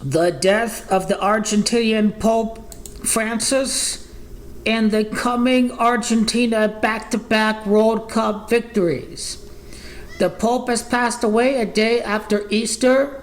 The death of the Argentinian Pope Francis and the coming Argentina back-to-back World Cup victories. The Pope has passed away a day after Easter.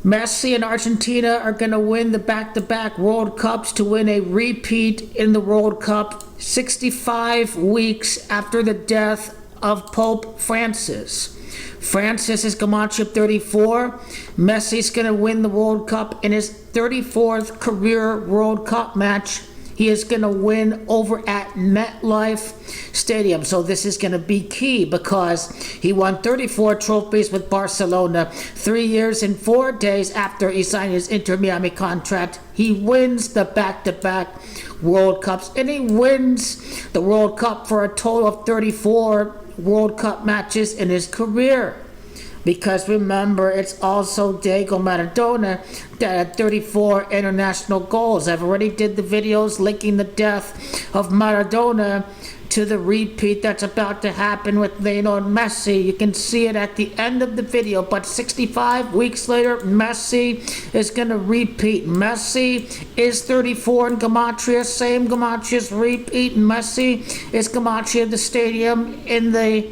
Messi and Argentina are going to win the back-to-back World Cups to win a repeat in the World Cup 65 weeks after the death of Pope Francis. Francis is Gematria 34. Messi's going to win the World Cup in his 34th career World Cup match. He is going to win over at Metlife Stadium. So this is going to be key because he won 34 trophies with Barcelona 3 years and 4 days after he signed his Inter Miami contract. He wins the back-to-back World Cups, and he wins the World Cup for a total of 34 World Cup matches in his career. Because remember, it's also Diego Maradona that had 34 international goals. I've already did the videos linking the death of Maradona to the repeat that's about to happen with Lionel and Messi. You can see it at the end of the video, but 65 weeks later, Messi is going to repeat. Messi is 34 in Gematria, same Gematria's repeat. Messi is Gematria the stadium in the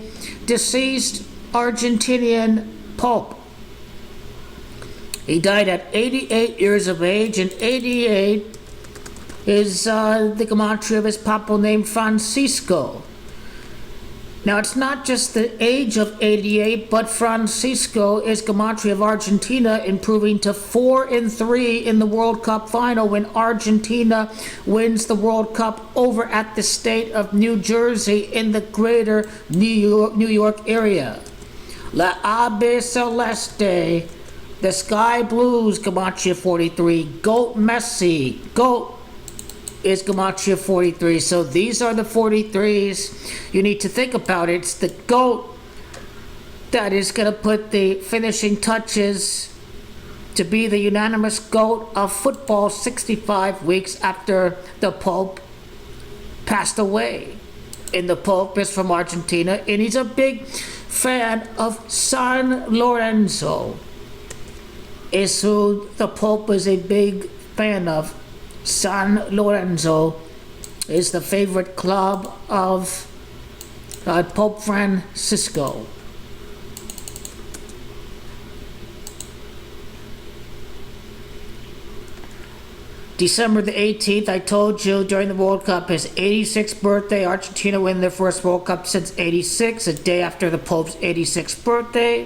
deceased Argentinian Pope. He died at 88 years of age, and 88 is the Gematria of his papal name, Francisco. Now, it's not just the age of 88, but Francisco is Gematria of Argentina, improving to 4-3 in the World Cup final when Argentina wins the World Cup over at the state of New Jersey in the greater New York area. La Ave Celeste, the Sky Blues, Gematria 43. GOAT Messi, GOAT is Gematria 43. So these are the 43s you need to think about. It's the GOAT that is going to put the finishing touches to be the unanimous GOAT of football 65 weeks after the Pope passed away. And the Pope is from Argentina, and he's a big fan of San Lorenzo. Is who the Pope is a big fan of. San Lorenzo is the favorite club of Pope Francisco. December the 18th, I told you, during the World Cup, his 86th birthday. Argentina win their first World Cup since 86, a day after the Pope's 86th birthday.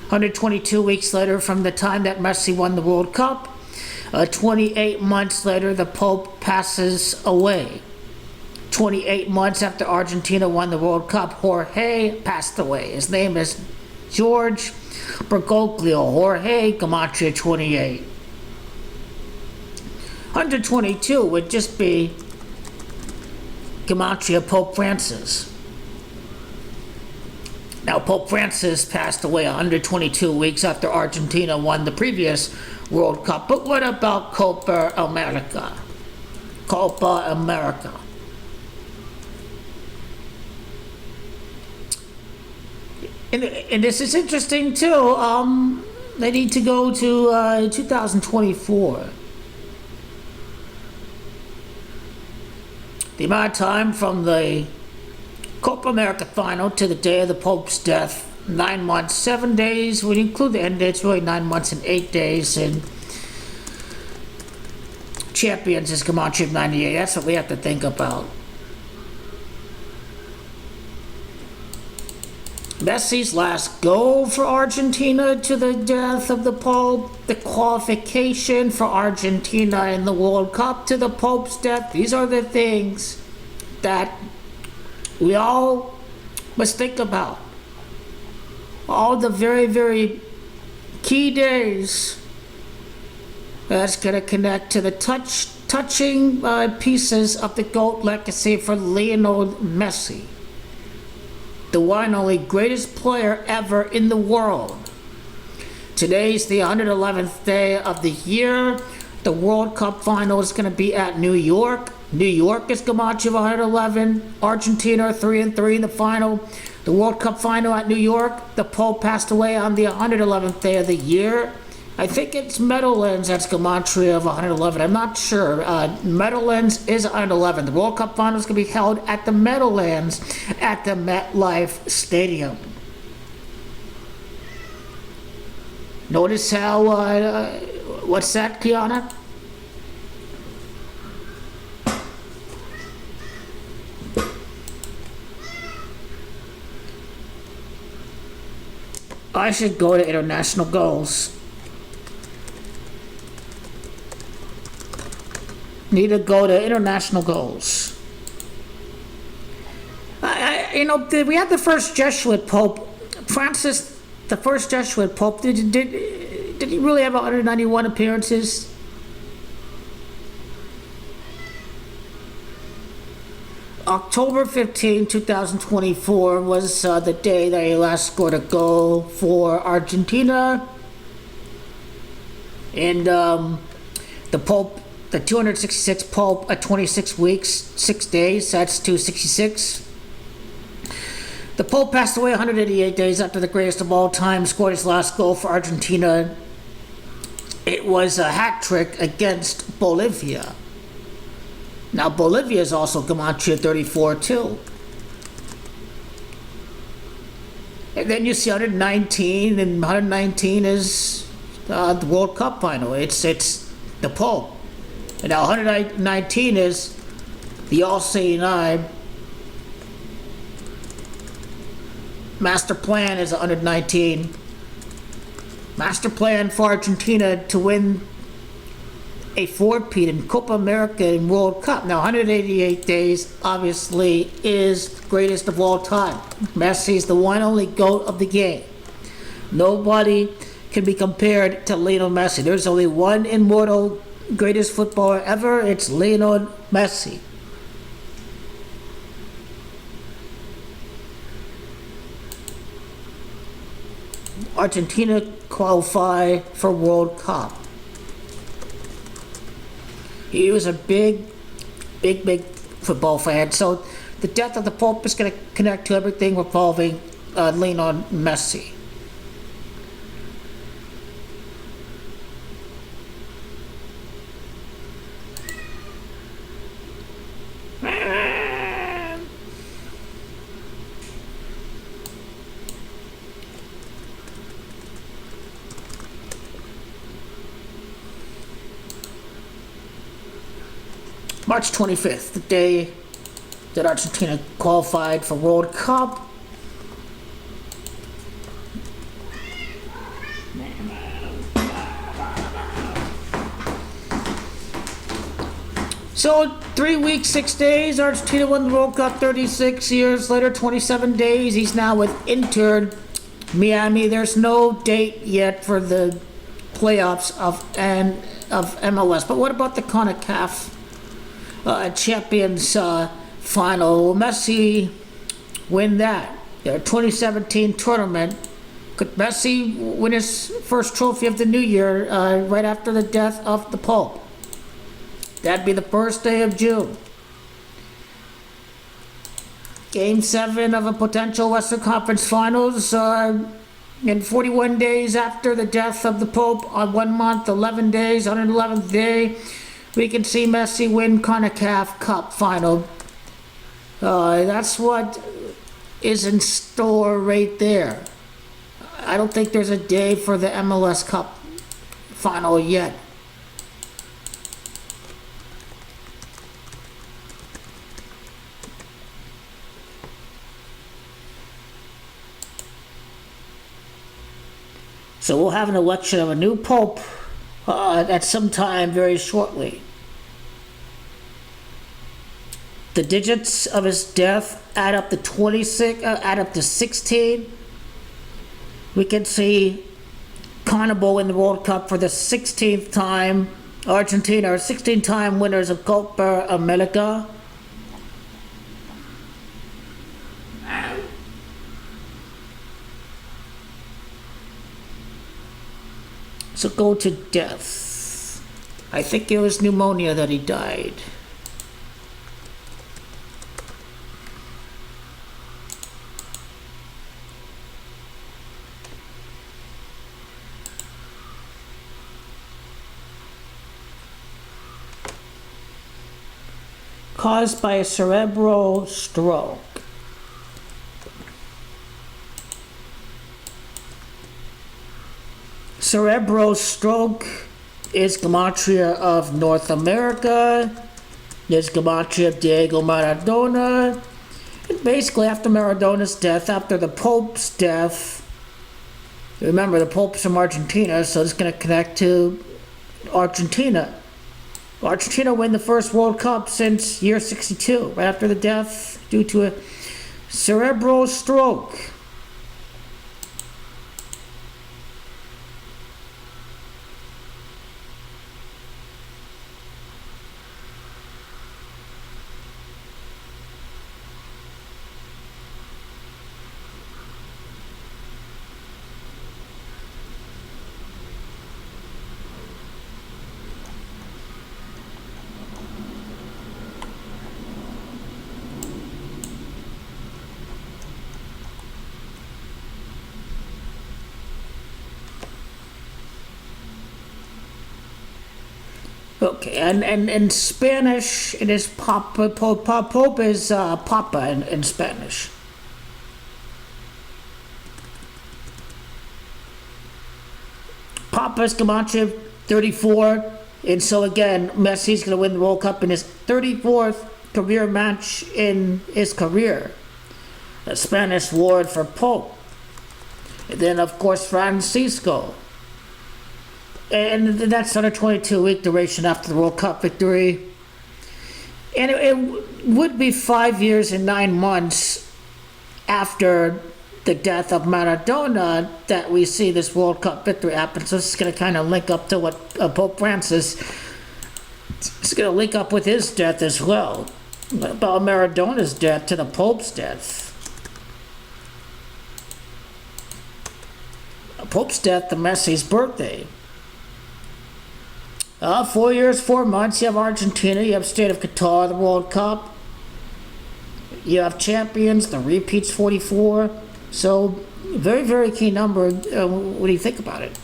122 weeks later from the time that Messi won the World Cup. 28 months later, the Pope passes away. 28 months after Argentina won the World Cup, Jorge passed away. His name is George Bergoglio. Jorge, Gematria 28. 122 would just be Gematria Pope Francis. Now, Pope Francis passed away 122 weeks after Argentina won the previous World Cup. But what about Copa America? Copa America. And this is interesting too. They need to go to 2024. The amount of time from the Copa America final to the day of the Pope's death, 9 months, 7 days. When you include the end date, it's really 9 months and 8 days. And champions is Gematria 98. That's what we have to think about. Messi's last goal for Argentina to the death of the Pope, the qualification for Argentina in the World Cup to the Pope's death. These are the things that we all must think about. All the very, very key days that's going to connect to the touching pieces of the GOAT legacy for Lionel Messi. The one and only greatest player ever in the world. Today's the 111th day of the year. The World Cup final is going to be at New York. New York is Gematria 111. Argentina 3-3 in the final. The World Cup final at New York. The Pope passed away on the 111th day of the year. I think it's Meadowlands that's Gematria of 111. I'm not sure. Meadowlands is 111. The World Cup final is going to be held at the Meadowlands at the Metlife Stadium. Notice how, what's that, Kiana? I should go to international goals. Need to go to international goals. We had the first Jesuit Pope, Francis, the first Jesuit Pope. Did he really have 191 appearances? October 15, 2024 was the day that he last scored a goal for Argentina. And the Pope, the 266 Pope at 26 weeks, 6 days, that's 266. The Pope passed away 188 days after the greatest of all time scored his last goal for Argentina. It was a hat trick against Bolivia. Now, Bolivia is also Gematria 34 too. And then you see 119, and 119 is the World Cup final. It's the Pope. And now 119 is the all-seeing eye. Master plan is 119. Master plan for Argentina to win a four-peat in Copa America and World Cup. Now, 188 days, obviously, is the greatest of all time. Messi is the one only GOAT of the game. Nobody can be compared to Lionel Messi. There's only one immortal greatest footballer ever. It's Lionel Messi. Argentina qualify for World Cup. He was a big football fan. So the death of the Pope is going to connect to everything revolving Lionel Messi. March 25th, the day that Argentina qualified for World Cup. So 3 weeks, 6 days, Argentina won the World Cup. 36 years later, 27 days, he's now with Inter Miami. There's no date yet for the playoffs of MLS. But what about the CONCACAF Champions final? Will Messi win that? Their 2017 tournament. Could Messi win his first trophy of the new year right after the death of the Pope? That'd be the first day of June. Game 7 of a potential Western Conference Finals in 41 days after the death of the Pope, on 1 month, 11 days, 111th day. We can see Messi win CONCACAF Cup final. That's what is in store right there. I don't think there's a day for the MLS Cup final yet. So we'll have an election of a new pope at some time very shortly. The digits of his death add up to 26. Add up to 16. We can see Carnival in the World Cup for the 16th time. Argentina are 16-time winners of Copa America. So go to death. I think it was pneumonia that he died. caused by a cerebral stroke. Cerebral stroke is Gematria of North America. There's Gematria of Diego Maradona. And basically, after Maradona's death, after the Pope's death, remember the Pope's from Argentina, so it's going to connect to Argentina. Argentina win the first World Cup since year 62, right after the death due to a cerebral stroke. Okay, and in Spanish, it is Papa. Pope is Papa in Spanish. Papa's Gematria 34, and so again, Messi's going to win the World Cup in his 34th career match in his career. A Spanish word for Pope. And then, of course, Francisco. And that's on a 22-week duration after the World Cup victory. And it would be 5 years and 9 months after the death of Maradona that we see this World Cup victory happen. So this is going to kind of link up to what Pope Francis is going to link up with his death as well. About Maradona's death to the Pope's death. Pope's death to Messi's birthday. 4 years, 4 months, you have Argentina, you have State of Qatar, the World Cup. You have champions, the repeats 44. So, very, very key number. What do you think about it?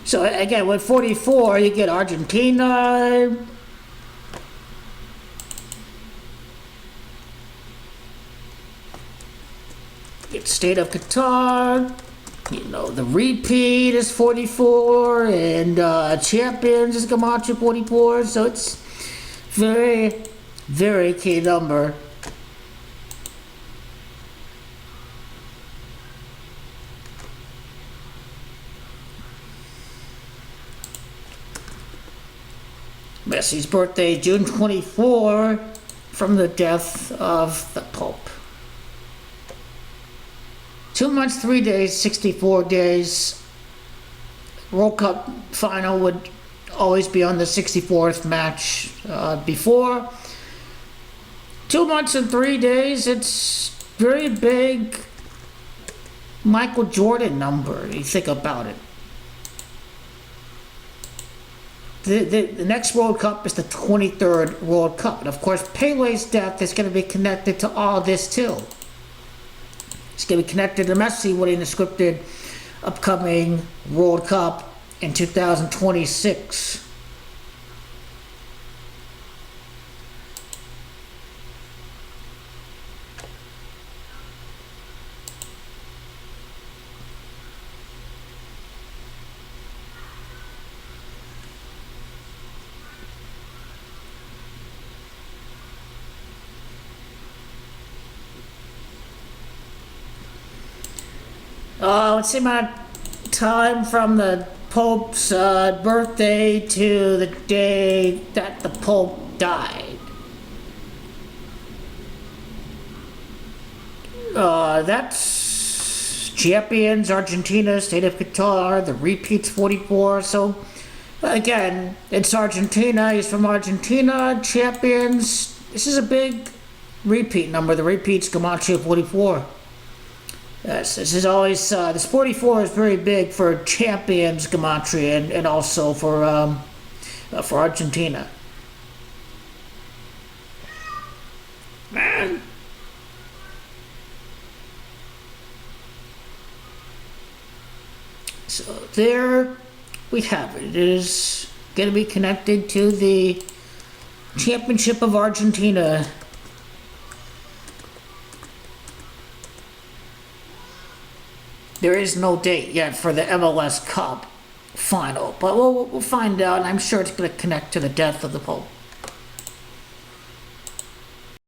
So, again, with 44, you get Argentina. You get State of Qatar. You know, the repeat is 44, and champions is Gematria 44, so it's very, very key number. Messi's birthday, June 24, from the death of the Pope. 2 months, 3 days, 64 days. World Cup final would always be on the 64th match before. 2 months and 3 days, it's very big Michael Jordan number, you think about it. The next World Cup is the 23rd World Cup. And of course, Pele's death is going to be connected to all this too. It's going to be connected to Messi winning the scripted upcoming World Cup in 2026. Let's see my time from the Pope's birthday to the day that the Pope died. That's champions, Argentina, State of Qatar, the repeats 44. So again, it's Argentina, he's from Argentina, champions. This is a big repeat number, the repeats Gematria 44. Yes, this is always, this 44 is very big for champions Gematria and also for Argentina. Man. So there we have it. It is going to be connected to the Championship of Argentina. There is no date yet for the MLS Cup final, but we'll find out. I'm sure it's going to connect to the death of the Pope.